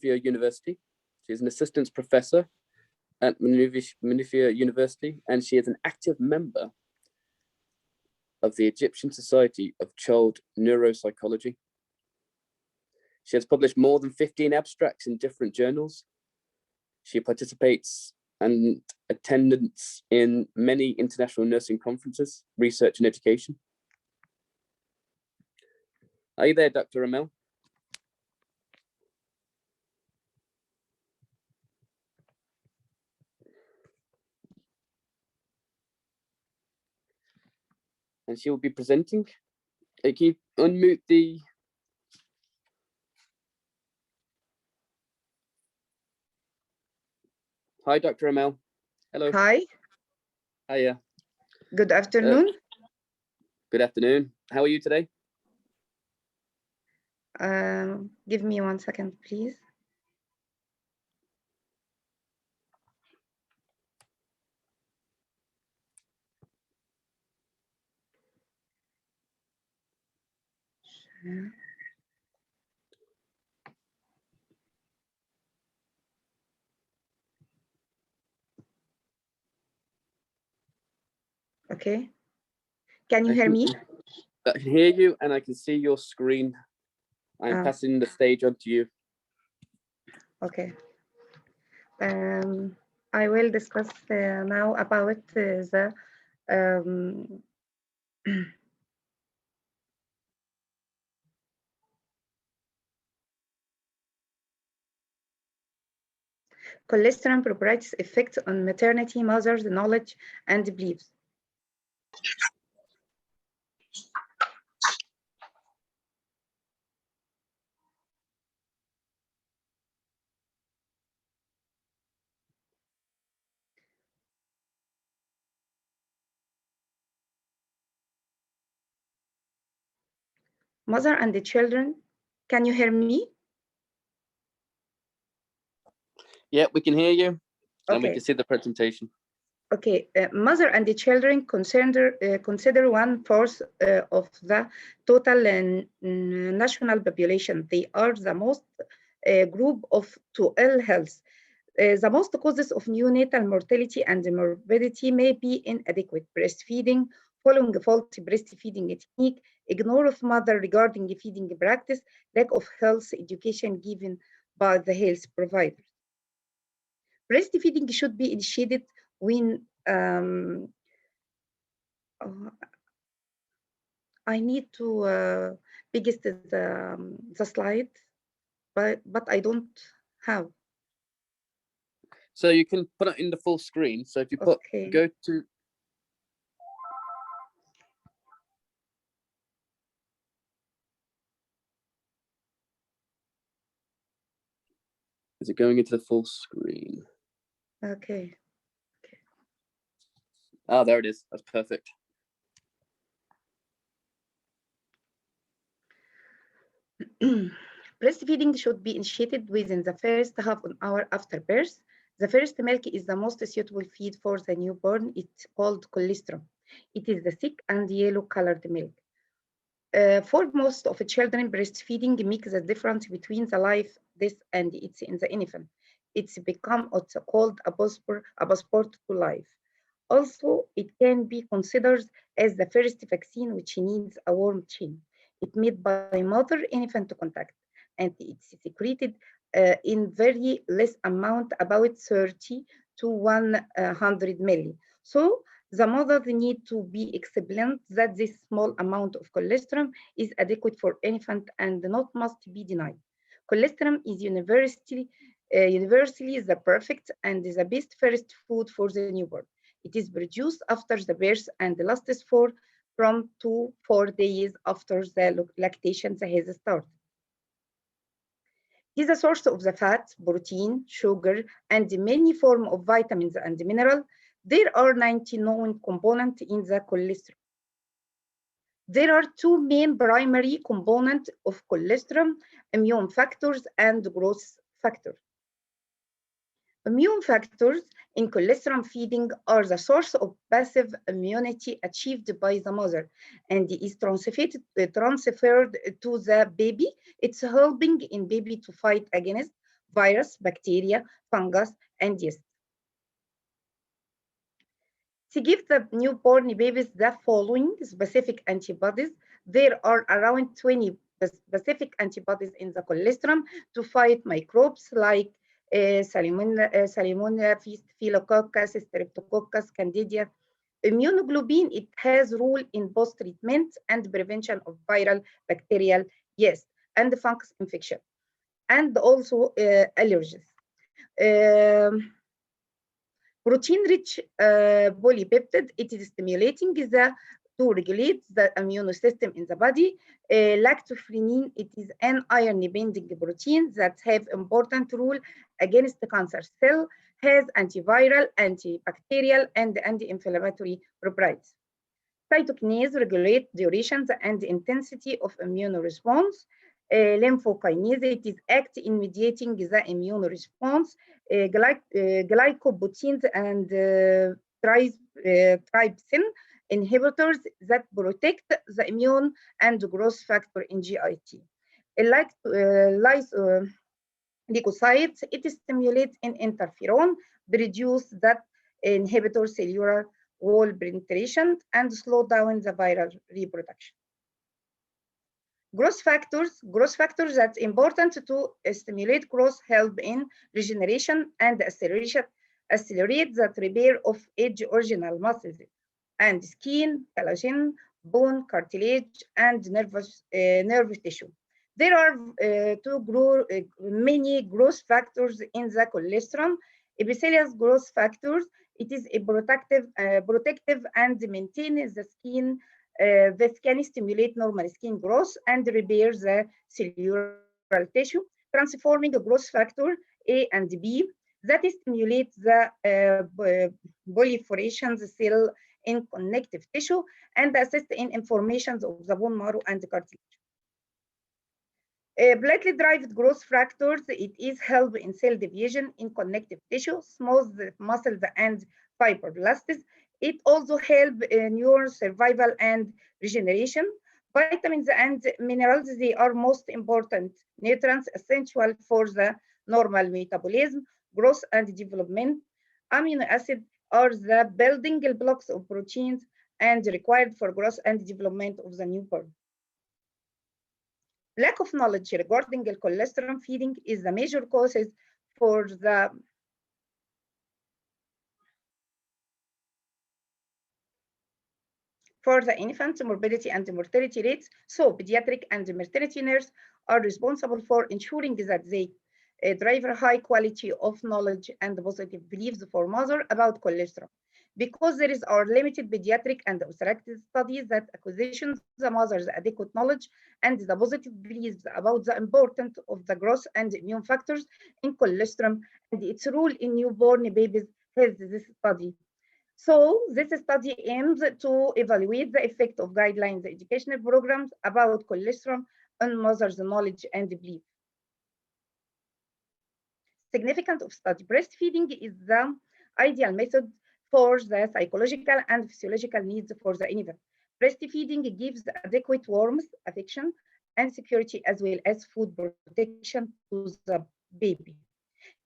Montevideo University. She is an assistant professor at Montevideo University, and she is an active member of the Egyptian Society of Child Neuropsychology. She has published more than 15 abstracts in different journals. She participates and attendance in many international nursing conferences, research and education. Are you there, Dr. Amal? And she will be presenting. Can you unmute the... Hi, Dr. Amal. Hello. Hi. Hiya. Good afternoon. Good afternoon. How are you today? Give me 1 second, please. Okay. Can you hear me? I can hear you and I can see your screen. I'm passing the stage on to you. Okay. I will discuss now about the Colostrum proprietary effects on maternity, mothers' knowledge and beliefs. Mother and the children, can you hear me? Yeah, we can hear you. Okay. And we can see the presentation. Okay, mother and the children consider 1/4 of the total national population. They are the most group to ill health. The most causes of neonatal mortality and morbidity may be inadequate breastfeeding, following a faulty breastfeeding technique, ignore of mother regarding feeding practice, lack of health education given by the health providers. Breastfeeding should be initiated when I need to biggest the slide, but I don't have. So you can put it in the full screen. So if you put go to. Is it going into the full screen? Okay. Oh, there it is. That's perfect. Breastfeeding should be initiated within the first half an hour after birth. The first milk is the most suitable feed for the newborn. It's called colostrum. It is the thick and yellow colored milk. For most of the children, breastfeeding makes the difference between the life, death, and it's in the infant. It's become what's called a passport to life. Also, it can be considered as the first vaccine which needs a warm chain. It's made by mother-infant contact, and it's secreted in very less amount, about 30 to 100 milli. So the mother need to be explained that this small amount of colostrum is adequate for infant and not must be denied. Colostrum is universally the perfect and the best first food for the newborn. It is produced after the birth and lasts from 2 to 4 days after the lactation has started. It is a source of the fat, protein, sugar, and many forms of vitamins and minerals. There are 90 known components in the colostrum. There are 2 main primary components of colostrum, immune factors and growth factors. Immune factors in colostrum feeding are the source of passive immunity achieved by the mother and is transferred to the baby. It's helping in baby to fight against virus, bacteria, fungus, and yeast. To give the newborn babies the following specific antibodies, there are around 20 specific antibodies in the colostrum to fight microbes like Salmonella, Staphylococcus, Streptococcus, Candida. Immunoglobulin, it has role in both treatment and prevention of viral, bacterial, yeast, and fungus infection, and also allergies. Protein-rich polypeptide, it is stimulating to regulate the immune system in the body. Lactoferrin, it is an iron-binding protein that have important role against the cancer cell, has antiviral, antibacterial, and anti-inflammatory properties. Cytokinase regulate durations and intensity of immune response. Lymphokinase, it is act in mediating the immune response. Glycoproteins and trypsin inhibitors that protect the immune and growth factor in GIT. Leukocytes, it stimulates in interferon, reduce that inhibitor cellular wall penetration and slow down the viral reproduction. Growth factors that's important to stimulate growth, help in regeneration and accelerate the repair of age original muscles and skin, collagen, bone, cartilage, and nerve tissue. There are many growth factors in the colostrum. Epithelial growth factors, it is a protective and maintains the skin that can stimulate normal skin growth and repair the cellular tissue, transforming a growth factor A and B that stimulates the proliferation of the cell in connective tissue and assist in formations of the bone marrow and the cartilage. Platelet-derived growth factors, it is help in cell division in connective tissue, smooth muscles and fibroblasts. It also help neural survival and regeneration. Vitamins and minerals, they are most important nutrients essential for the normal metabolism, growth and development. Amino acids are the building blocks of proteins and required for growth and development of the newborn. Lack of knowledge regarding the colostrum feeding is the major causes for the infant morbidity and mortality rates. So pediatric and maternity nurses are responsible for ensuring that they drive a high quality of knowledge and positive beliefs for mother about colostrum. Because there are limited pediatric and obstetric studies that acquisition the mother's adequate knowledge and the positive beliefs about the importance of the growth and immune factors in colostrum and its role in newborn babies has this study. So this study aims to evaluate the effect of guidelines educational programs about colostrum on mother's knowledge and belief. Significance of study. Breastfeeding is the ideal method for the psychological and physiological needs for the infant. Breastfeeding gives adequate warmth, affection, and security as well as food protection to the baby.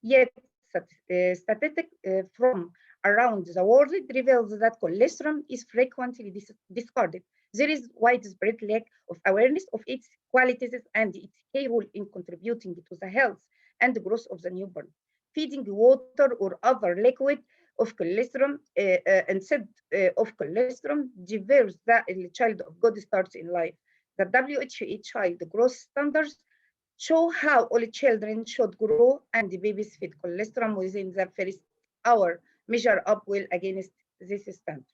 Yet, statistics from around the world reveals that colostrum is frequently discarded. There is widespread lack of awareness of its qualities and its key role in contributing to the health and growth of the newborn. Feeding water or other liquid of colostrum instead of colostrum diverts the child of good starts in life. The WHO child growth standards show how all children should grow, and the babies fed colostrum within the first hour measure up well against this standard.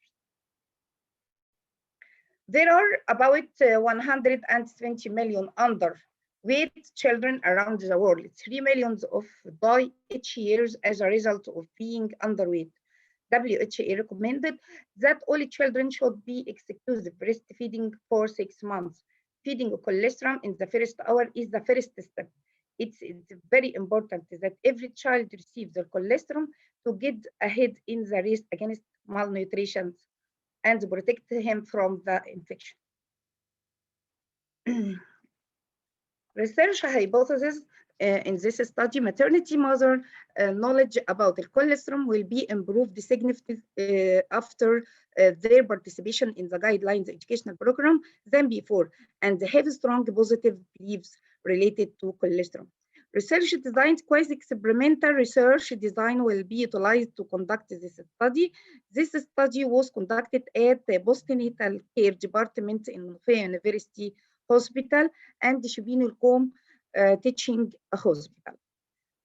There are about 120 million underweight children around the world. 3 million die each year as a result of being underweight. WHO recommended that all children should be exclusive breastfeeding for 6 months. Feeding colostrum in the first hour is the first step. It's very important that every child receives the colostrum to get ahead in the race against malnutrition and protect him from the infection. Research hypothesis in this study, maternity mother knowledge about the colostrum will be improved significantly after their participation in the guidelines educational program than before, and they have strong positive beliefs related to colostrum. Research design, quasi-experimental research design will be utilized to conduct this study. This study was conducted at the Boston Healthcare Department in Manufaa University Hospital and Shibin al-Qom Teaching Hospital.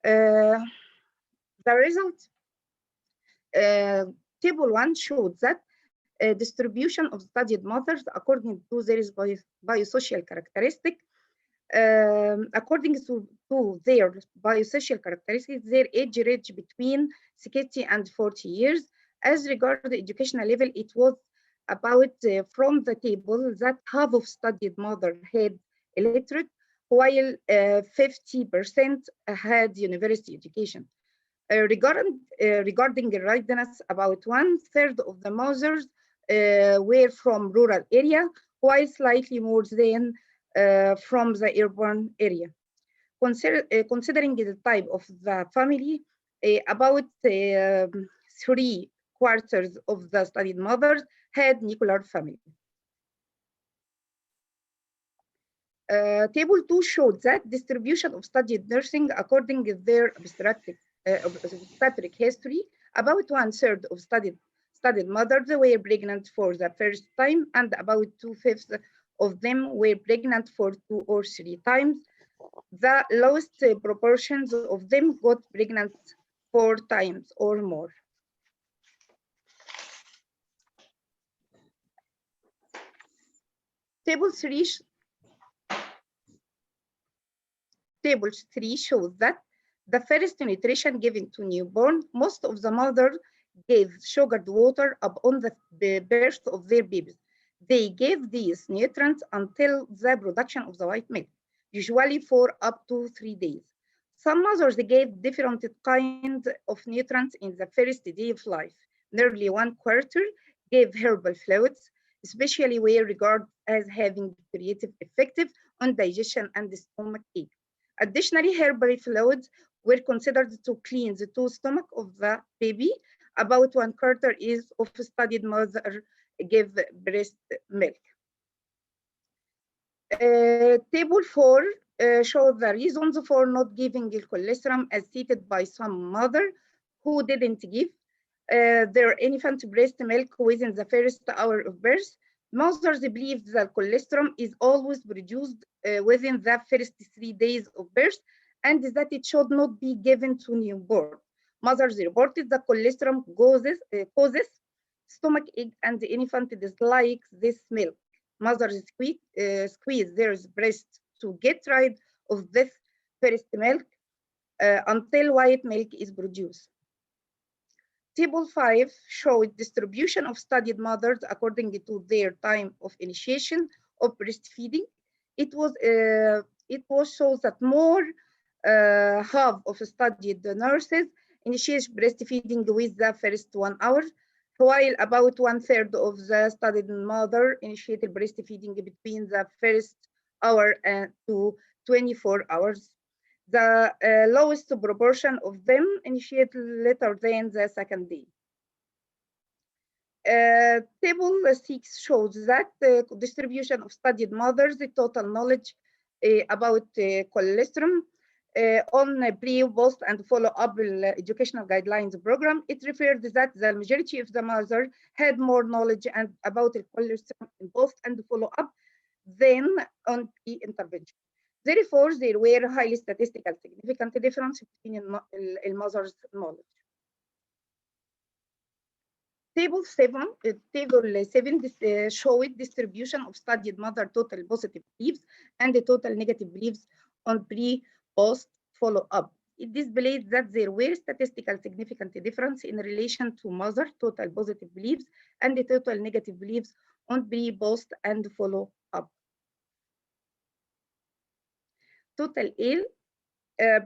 The result, table 1 showed that distribution of studied mothers according to their biosocial characteristic. According to their biosocial characteristics, their age range between 60 and 40 years. As regards the educational level, it was about from the table that half of studied mother had illiterate, while 50% had university education. Regarding the readiness, about 1/3 of the mothers were from rural area, while slightly more than from the urban area. Considering the type of the family, about 3/4 of the studied mothers had nuclear family. Table 2 showed that distribution of studied nursing according to their obstetric history. About 1/3 of studied mothers were pregnant for the first time, and about 2/5 of them were pregnant for 2 or 3 times. The lowest proportions of them got pregnant 4 times or more. Table 3 shows that the first nutrition given to newborn, most of the mothers gave sugared water upon the birth of their babies. They gave these nutrients until the production of the white milk, usually for up to 3 days. Some mothers gave different kinds of nutrients in the first day of life. Nearly 1/4 gave herbal fluids, especially were regarded as having creative effective on digestion and stomach ache. Additionally, herbal fluids were considered to clean the stomach of the baby. About 1/4 is of studied mother give breast milk. Table 4 shows the reasons for not giving colostrum as stated by some mother who didn't give their infant breast milk within the first hour of birth. Mothers believe that colostrum is always produced within the first 3 days of birth and that it should not be given to newborn. Mothers reported that colostrum causes stomach ache and the infant dislikes this milk. Mothers squeeze their breast to get rid of this first milk until white milk is produced. Table 5 showed distribution of studied mothers according to their time of initiation of breastfeeding. It was shows that more half of studied nurses initiate breastfeeding with the first 1 hour, while about 1/3 of the studied mother initiated breastfeeding between the first hour and to 24 hours. The lowest proportion of them initiate later than the second day. Table 6 shows that the distribution of studied mothers, the total knowledge about colostrum on pre, post, and follow-up educational guidelines program. It referred that the majority of the mother had more knowledge and about the colostrum in post and follow-up than on pre-intervention. Therefore, there were highly statistical significant difference between mother's knowledge. Table 7 showed distribution of studied mother total positive beliefs and the total negative beliefs on pre-post follow-up. It displayed that there were statistical significant difference in relation to mother total positive beliefs and the total negative beliefs on pre-post and follow-up. Total ill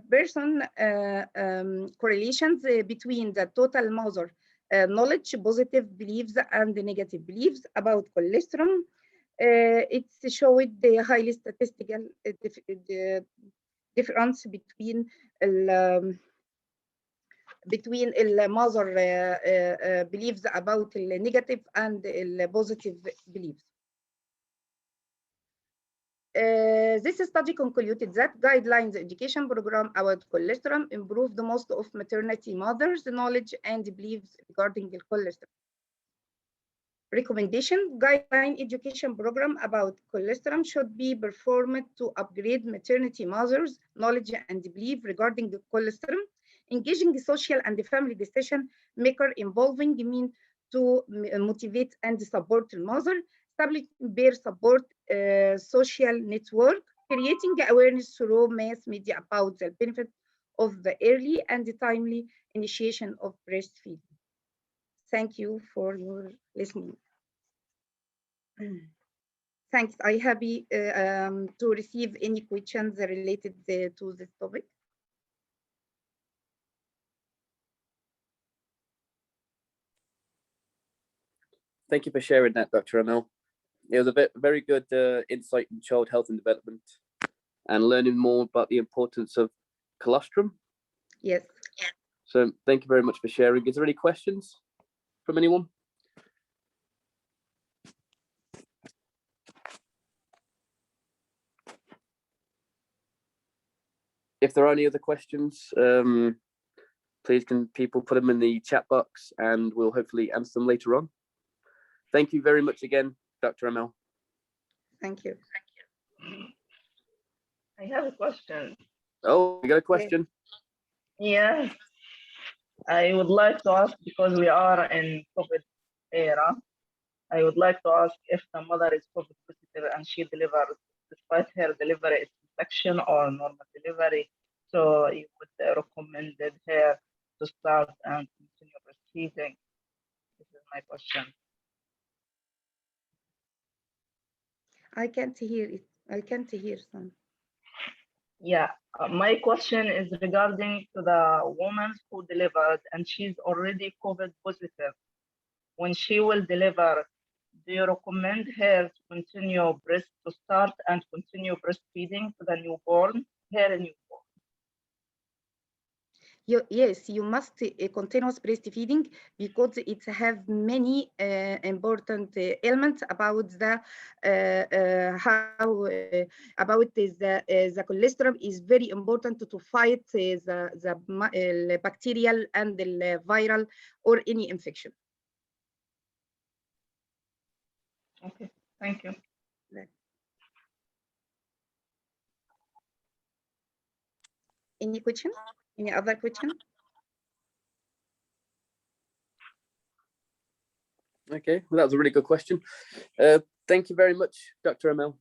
person correlations between the total mother knowledge, positive beliefs, and the negative beliefs about colostrum. It showed the highly statistical difference between the mother beliefs about the negative and the positive beliefs. This study concluded that guidelines education program about colostrum improved most of maternity mothers' knowledge and beliefs regarding the colostrum. Recommendation: guideline education program about colostrum should be performed to upgrade maternity mothers' knowledge and belief regarding the colostrum, engaging the social and the family decision maker involving mean to motivate and support the mother, establishing peer support social network, creating awareness through mass media about the benefit of the early and timely initiation of breastfeeding. Thank you for your listening. Thanks. I'm happy to receive any questions related to this topic. Thank you for sharing that, Dr. Amal. It was a very good insight in child health and development and learning more about the importance of colostrum. Yes. So thank you very much for sharing. Is there any questions from anyone? If there are any other questions, please can people put them in the chat box and we'll hopefully answer them later on. Thank you very much again, Dr. Amal. Thank you. I have a question. Oh, you got a question? Yeah. I would like to ask, because we are in COVID era, I would like to ask if the mother is COVID positive and she delivers, despite her delivery is infection or normal delivery, so you would recommend her to start and continue breastfeeding. This is my question. I can't hear it. I can't hear some. Yeah, my question is regarding to the woman who delivered and she's already COVID positive. When she will deliver, do you recommend her to continue to start and continue breastfeeding to the newborn, her newborn? Yes, you must continuous breastfeeding because it have many important elements about the how about the colostrum is very important to fight the bacterial and the viral or any infection. Okay, thank you. Any question? Any other question? Okay, well, that was a really good question. Thank you very much, Dr. Amal.